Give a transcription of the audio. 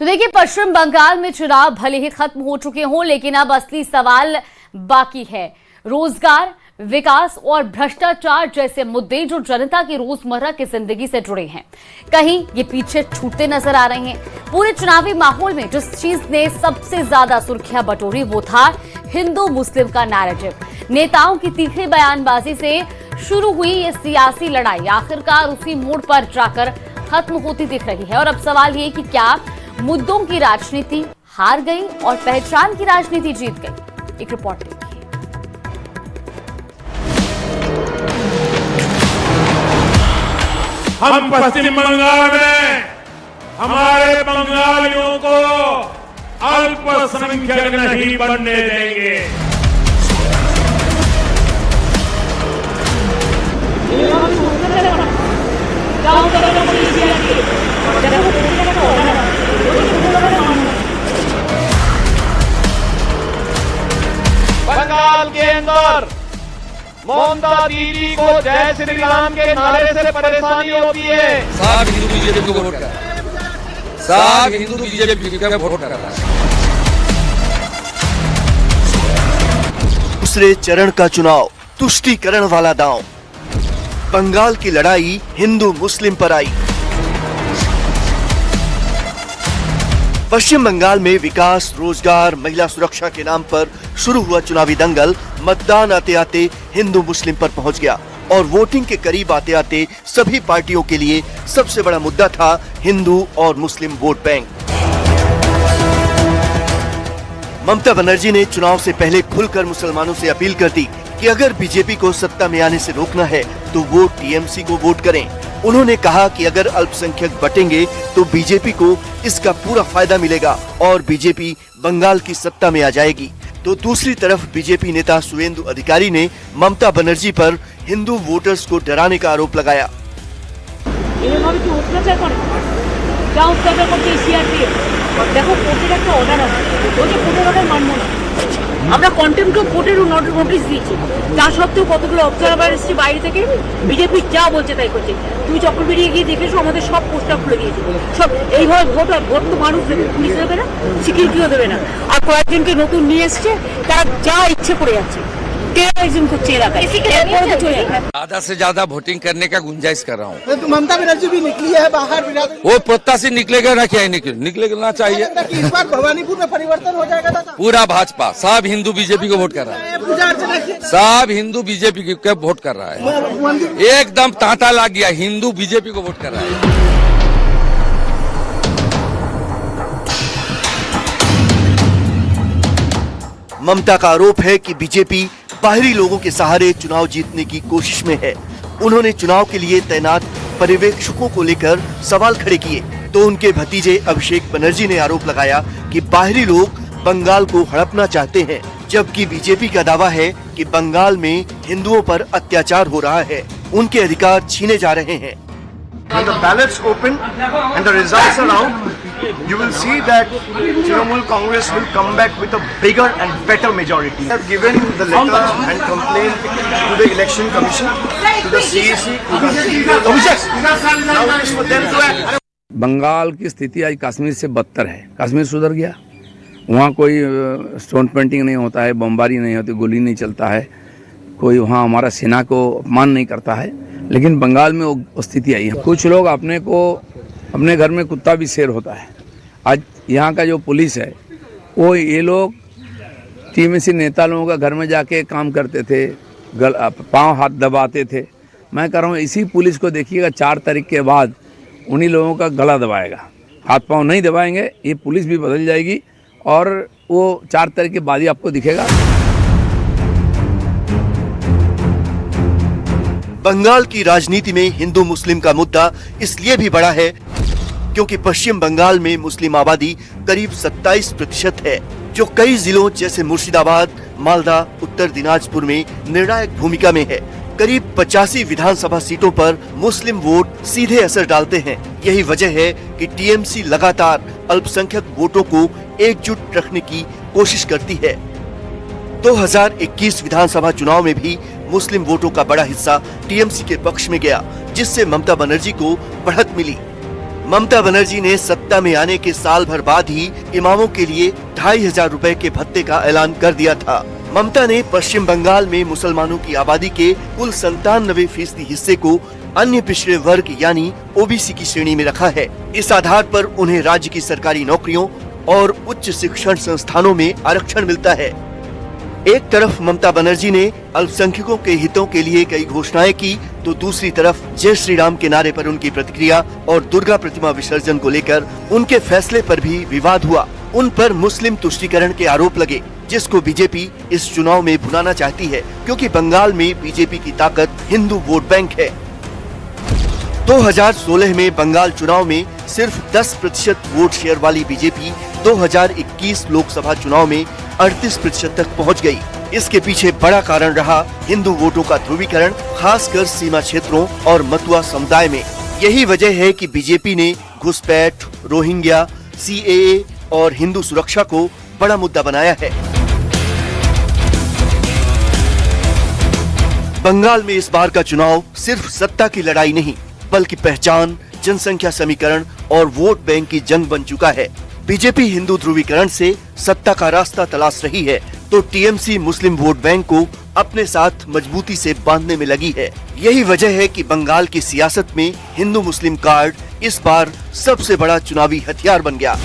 तो देखिए, पश्चिम बंगाल में चुनाव भले ही खत्म हो चुके हों, लेकिन अब असली सवाल बाकी है। रोजगार, विकास और भ्रष्टाचार जैसे मुद्दे जो जनता की रोजमर्रा की जिंदगी से जुड़े हैं, कहीं ये पीछे छूटते नजर आ रहे हैं। पूरे चुनावी माहौल में जिस चीज ने सबसे ज्यादा सुर्खियां बटोरी वो था हिंदू मुस्लिम का नैरेटिव। नेताओं की तीखी बयानबाजी से शुरू हुई ये सियासी लड़ाई आखिरकार उसी मोड़ पर जाकर खत्म होती दिख रही है। और अब सवाल ये कि क्या मुद्दों की राजनीति हार गई और पहचान की राजनीति जीत गई? एक रिपोर्ट देखिए। हम पश्चिम बंगाल में हमारे बंगालियों को अल्पसंख्यक नहीं बनने देंगे। बंगाल के अंदर ममता दीदी को जय श्री राम के नारे से परेशानी होती है। सब हिंदू बीजेपी को वोट कर रहा है, सब हिंदू बीजेपी को वोट कर रहा है। दूसरे चरण का चुनाव, तुष्टीकरण वाला दांव। बंगाल की लड़ाई हिंदू मुस्लिम पर आई। पश्चिम बंगाल में विकास, रोजगार, महिला सुरक्षा के नाम पर शुरू हुआ चुनावी दंगल मतदान आते आते हिंदू मुस्लिम पर पहुंच गया और वोटिंग के करीब आते आते सभी पार्टियों के लिए सबसे बड़ा मुद्दा था हिंदू और मुस्लिम वोट बैंक। ममता बनर्जी ने चुनाव से पहले खुलकर मुसलमानों से अपील कर दी कि अगर बीजेपी को सत्ता में आने से रोकना है तो वो टीएमसी को वोट करें। उन्होंने कहा कि अगर अल्पसंख्यक बटेंगे तो बीजेपी को इसका पूरा फायदा मिलेगा और बीजेपी बंगाल की सत्ता में आ जाएगी। तो दूसरी तरफ बीजेपी नेता सुवेंदु अधिकारी ने ममता बनर्जी पर हिंदू वोटर्स को डराने का आरोप लगाया। আমরা কন্টেম্পট অফ ভোটের নোটিশ দিয়েছি, তা সত্ত্বেও কতগুলো অবজারভার এসেছে বাইরে থেকে, বিজেপি যা বলছে তাই করছে। তুমি চক্রবেড়িয়ে গিয়ে দেখেছো আমাদের সব পোস্টার খুলে দিয়েছে। সব এইভাবে ভোট তো মানুষ দেবে, পুলিশ দেবে না, সিকিউরিটিও দেবে না। আর কয়েকজনকে নতুন নিয়ে এসছে, তারা যা ইচ্ছে করে যাচ্ছে। ज्यादा से ज्यादा वोटिंग करने का गुंजाइश कर रहा हूँ। तो ममता बनर्जी भी निकली है बाहर, वो प्रत्याशी निकलेगा ना, क्या निकलना चाहिए। इस बार भवानीपुर में परिवर्तन हो जाएगा। पूरा भाजपा सब हिंदू बीजेपी को वोट कर रहा है, पूजा अर्चना सब हिंदू बीजेपी को वोट कर रहा है। एकदम तांता लग गया, हिंदू बीजेपी को वोट कर रहा है। ममता का आरोप है कि बीजेपी बाहरी लोगों के सहारे चुनाव जीतने की कोशिश में है। उन्होंने चुनाव के लिए तैनात पर्यवेक्षकों को लेकर सवाल खड़े किए तो उनके भतीजे अभिषेक बनर्जी ने आरोप लगाया कि बाहरी लोग बंगाल को हड़पना चाहते हैं, जबकि बीजेपी का दावा है कि बंगाल में हिंदुओं पर अत्याचार हो रहा है, उनके अधिकार छीने जा रहे हैं। When the ballots open and the results are out, you will see that Trinamool Congress will come back with a bigger and better majority. I have given the letter and complaint to the Election Commission, to the CEC, to the CEC. Now it is for them to act. Bengal की स्थिति आज कश्मीर से बदतर है। कश्मीर सुधर गया, वहाँ कोई स्टोन पेंटिंग नहीं होता है, बमबारी नहीं होती, गोली नहीं चलता है, कोई वहाँ हमारा सेना को अपमान नहीं करता है। लेकिन बंगाल में वो स्थिति आई है। कुछ लोग अपने घर में कुत्ता भी शेर होता है। आज यहाँ का जो पुलिस है वो ये लोग टीएमसी नेता लोगों का घर में जाके काम करते थे, पांव हाथ दबाते थे। मैं कह रहा हूँ इसी पुलिस को देखिएगा 4 तारीख के बाद उन्हीं लोगों का गला दबाएगा, हाथ पांव नहीं दबाएंगे। ये पुलिस भी बदल जाएगी और वो 4 तारीख के बाद ही आपको दिखेगा। बंगाल की राजनीति में हिंदू मुस्लिम का मुद्दा इसलिए भी बड़ा है क्योंकि पश्चिम बंगाल में मुस्लिम आबादी करीब 27% है, जो कई जिलों जैसे मुर्शिदाबाद, मालदा, उत्तर दिनाजपुर में निर्णायक भूमिका में है। करीब 85 विधानसभा सीटों पर मुस्लिम वोट सीधे असर डालते हैं। यही वजह है कि टीएमसी लगातार अल्पसंख्यक वोटों को एकजुट रखने की कोशिश करती है। 2021 विधानसभा चुनाव में भी मुस्लिम वोटों का बड़ा हिस्सा टीएमसी के पक्ष में गया, जिससे ममता बनर्जी को बढ़त मिली। ममता बनर्जी ने सत्ता में आने के साल भर बाद ही इमामों के लिए 2500 रुपए के भत्ते का ऐलान कर दिया था। ममता ने पश्चिम बंगाल में मुसलमानों की आबादी के कुल 97% हिस्से को अन्य पिछड़े वर्ग यानी ओबीसी की श्रेणी में रखा है। इस आधार पर उन्हें राज्य की सरकारी नौकरियों और उच्च शिक्षण संस्थानों में आरक्षण मिलता है। एक तरफ ममता बनर्जी ने अल्पसंख्यकों के हितों के लिए कई घोषणाएं की, तो दूसरी तरफ जय श्री राम के नारे पर उनकी प्रतिक्रिया और दुर्गा प्रतिमा विसर्जन को लेकर उनके फैसले पर भी विवाद हुआ। उन पर मुस्लिम तुष्टीकरण के आरोप लगे, जिसको बीजेपी इस चुनाव में भुनाना चाहती है, क्योंकि बंगाल में बीजेपी की ताकत हिंदू वोट बैंक है। 2016 में बंगाल चुनाव में सिर्फ 10% वोट शेयर वाली बीजेपी 2021 लोकसभा चुनाव में 38% तक पहुंच गई। इसके पीछे बड़ा कारण रहा हिंदू वोटों का ध्रुवीकरण, खासकर सीमा क्षेत्रों और मतुआ समुदाय में। यही वजह है कि बीजेपी ने घुसपैठ, रोहिंग्या, CAA और हिंदू सुरक्षा को बड़ा मुद्दा बनाया है। बंगाल में इस बार का चुनाव सिर्फ सत्ता की लड़ाई नहीं, बल्कि पहचान, जनसंख्या समीकरण और वोट बैंक की जंग बन चुका है। बीजेपी हिंदू ध्रुवीकरण से सत्ता का रास्ता तलाश रही है, तो टीएमसी मुस्लिम वोट बैंक को अपने साथ मजबूती से बांधने में लगी है। यही वजह है कि बंगाल की सियासत में हिंदू मुस्लिम कार्ड इस बार सबसे बड़ा चुनावी हथियार बन गया।